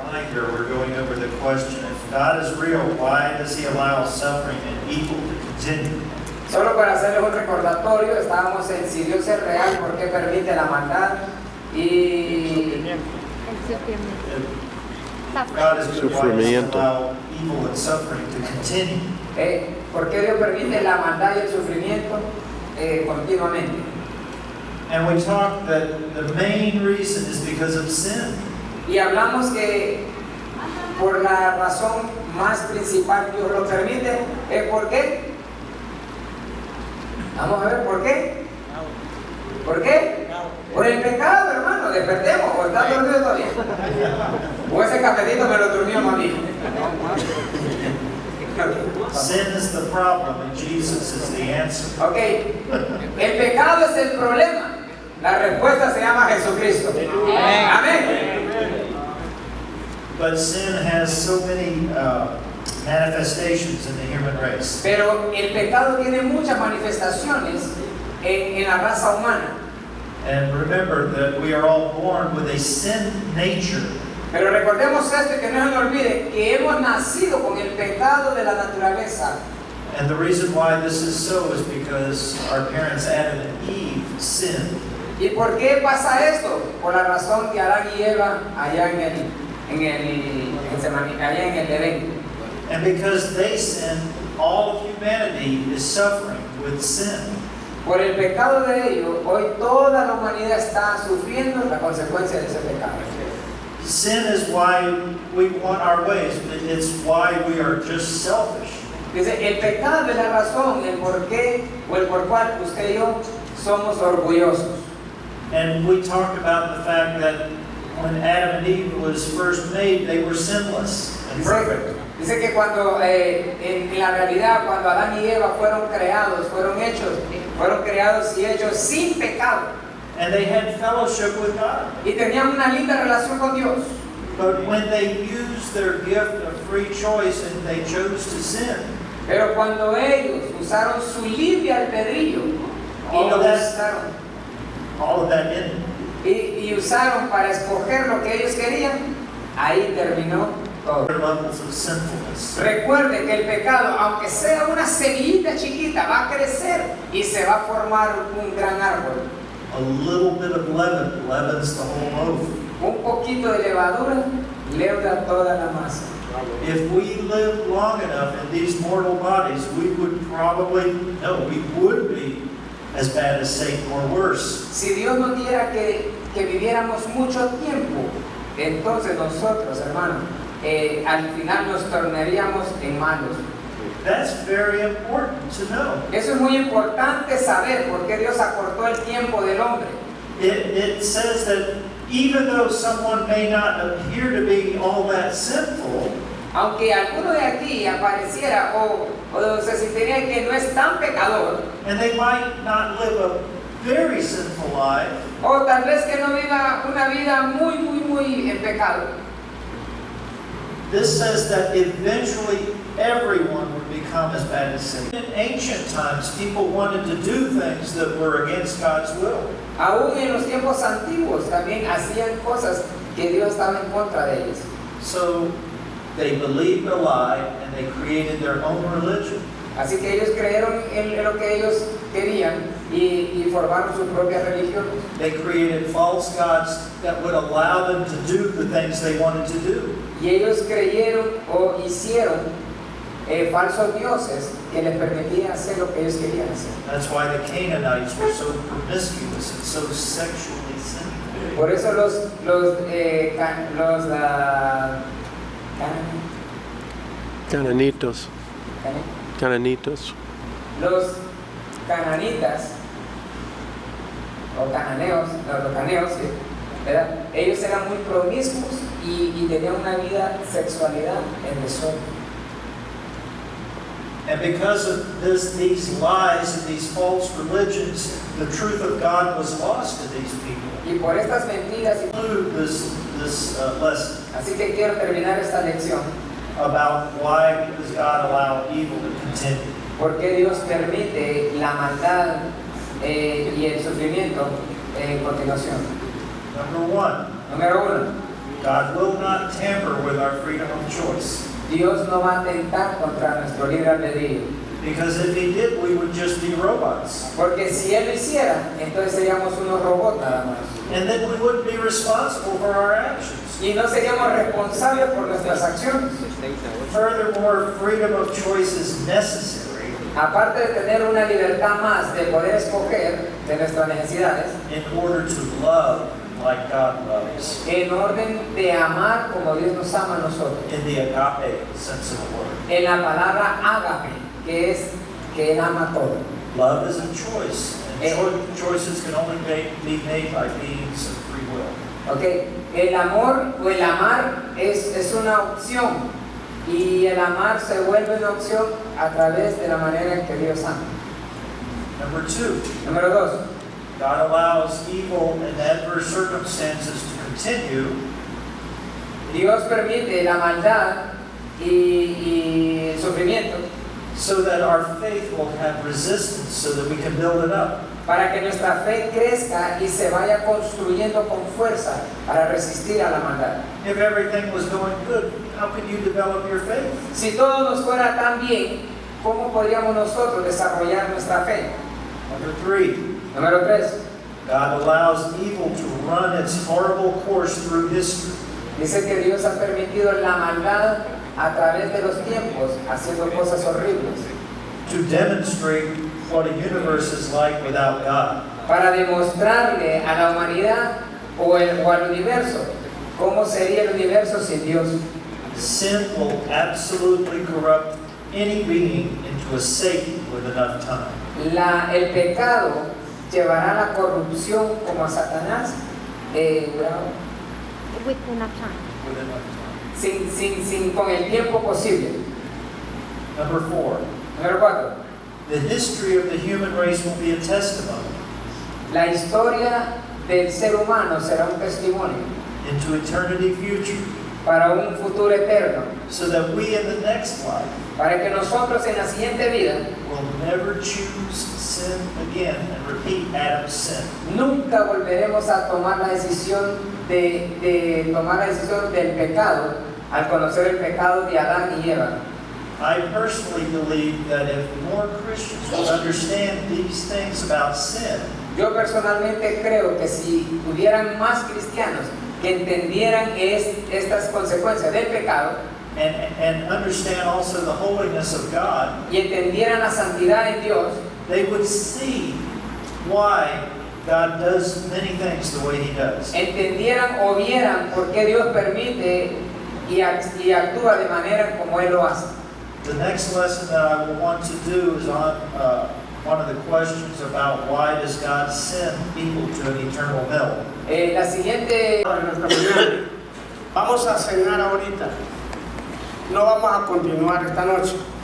Reminder, we're going over the question, if God is real, why does He allow suffering and evil to continue? Solo para hacerles un recordatorio, estábamos en si Dios es real, ¿por qué permite la maldad y God is real, why does He allow evil and suffering to continue? ¿Por qué Dios permite la maldad y el sufrimiento continuamente? And we talked that the main reason is because of sin. Y hablamos que por la razón más principal Dios lo permite, ¿por qué? Vamos a ver, ¿por qué? ¿Por qué? Por el pecado, hermano, despertemos, o está dormido todavía. O ese cafetito me lo durmió mami. Sin is the problem and Jesus is the answer. Ok, el pecado es el problema. La respuesta se llama Jesucristo. Amén. But sin has so many manifestations in the human race. Pero el pecado tiene muchas manifestaciones en la raza humana. And remember that we are all born with a sin nature. Pero recordemos esto y que no se nos olvide que hemos nacido con el pecado de la naturaleza. And the reason why this is so is because our parents Adam and Eve sinned. ¿Y por qué pasa esto? Por la razón que Adán y Eva allá allá en el Edén. And because they sinned, all of humanity is suffering with sin. Por el pecado de ellos, hoy toda la humanidad está sufriendo la consecuencia de ese pecado. Sin is why we want our ways. It's why we are just selfish. Dice, el pecado es la razón, el por qué o el por cual usted y yo somos orgullosos. And we talked about the fact that when Adam and Eve was first made, they were sinless and perfect. Dice que cuando, en la realidad, cuando Adán y Eva fueron creados y hechos sin pecado. And they had fellowship with God. Y tenían una linda relación con Dios. But when they used their gift of free choice and they chose to sin, pero cuando ellos usaron su libre albedrío all of that ended. Y usaron para escoger lo que ellos querían, ahí terminó todo. Levels of sinfulness. Recuerde que el pecado, aunque sea una semillita chiquita, va a crecer y se va a formar un gran árbol. A little bit of leaven leavens the whole loaf. Un poquito de levadura leuda toda la masa. If we live long enough in these mortal bodies, we would be as bad as Satan or worse. Si Dios no quiera que viviéramos mucho tiempo, entonces nosotros, hermanos, al final nos tornaríamos en malos. That's very important to know. Eso es muy importante saber por qué Dios acortó el tiempo del hombre. It says that even though someone may not appear to be all that sinful, aunque alguno de aquí apareciera o se sintiera que no es tan pecador, and they might not live a very sinful life, o tal vez que no viva una vida muy en pecado. This says that eventually everyone would become as bad as sin. In ancient times, people wanted to do things that were against God's will. Aún en los tiempos antiguos también hacían cosas que Dios estaba en contra de ellos. So they believed a lie and they created their own religion. Así que ellos creyeron en lo que ellos querían y formaron sus propias religiones. They created false gods that would allow them to do the things they wanted to do. Y ellos creyeron o hicieron falsos dioses que les permitían hacer lo que ellos querían hacer. That's why the Canaanites were so promiscuous and so sexually sinful. Por eso Cananitos. Los cananitas o cananeos, los caneos, ¿sí? ¿Verdad? Ellos eran muy promiscuos y tenían una vida sexualidad en desorden. And because of these lies and these false religions, the truth of God was lost to these people. Y por estas mentiras, This lesson. Así que quiero terminar esta lección. About why does God allow evil to continue? ¿Por qué Dios permite la maldad y el sufrimiento en continuación? Number one. Número uno. God will not tamper with our freedom of choice. Dios no va a atentar contra nuestro libre albedrío. Because if He did, we would just be robots. Porque si Él lo hiciera, entonces seríamos unos robots nada más. And then we wouldn't be responsible for our actions. Y no seríamos responsables por nuestras acciones. Furthermore, freedom of choice is necessary Aparte de tener una libertad más de poder escoger de nuestras necesidades, in order to love like God loves. en orden de amar como Dios nos ama a nosotros. In the agape sense of the word. En la palabra ágape, que es que Él ama todo. Love is a choice. And choices can only be made by beings of free will. Okay. El amor o el amar es una opción. Y el amar se vuelve una opción a través de la manera en que Dios ama. Number 2. Número 2. God allows evil and adverse circumstances to continue Dios permite la maldad y el sufrimiento so that our faith will have resistance so that we can build it up. para que nuestra fe crezca y se vaya construyendo con fuerza para resistir a la maldad. If everything was going good, how could you develop your faith? Si todo nos fuera tan bien, ¿cómo podríamos nosotros desarrollar nuestra fe? Number 3. Número 3. God allows evil to run its horrible course through history. Dice que Dios ha permitido la maldad a través de los tiempos, haciendo cosas horribles, to demonstrate what a universe is like without God. para demostrarle a la humanidad o al universo cómo sería el universo sin Dios. Sin will absolutely corrupt any being into a Satan with enough time. El pecado llevará la corrupción como a Satanás With enough time. With enough time. con el tiempo posible. Number 4. Número 4. The history of the human race will be a testimony La historia del ser humano será un testimonio into eternity future, para un futuro eterno, so that we in the next life para que nosotros en la siguiente vida will never choose sin again and repeat Adam's sin. nunca volveremos a tomar la decisión del pecado al conocer el pecado de Adán y Eva. I personally believe that if more Christians would understand these things about sin, Yo personalmente creo que si hubieran más cristianos que entendieran estas consecuencias del pecado and understand also the holiness of God, y entendieran la santidad de Dios, they would see why God does many things the way He does. entendieran o vieran por qué Dios permite y actúa de manera como Él lo hace. The next lesson that I will want to do is on one of the questions about why does God send people to an eternal hell. La siguiente... Vamos a cenar ahorita. No vamos a continuar esta noche.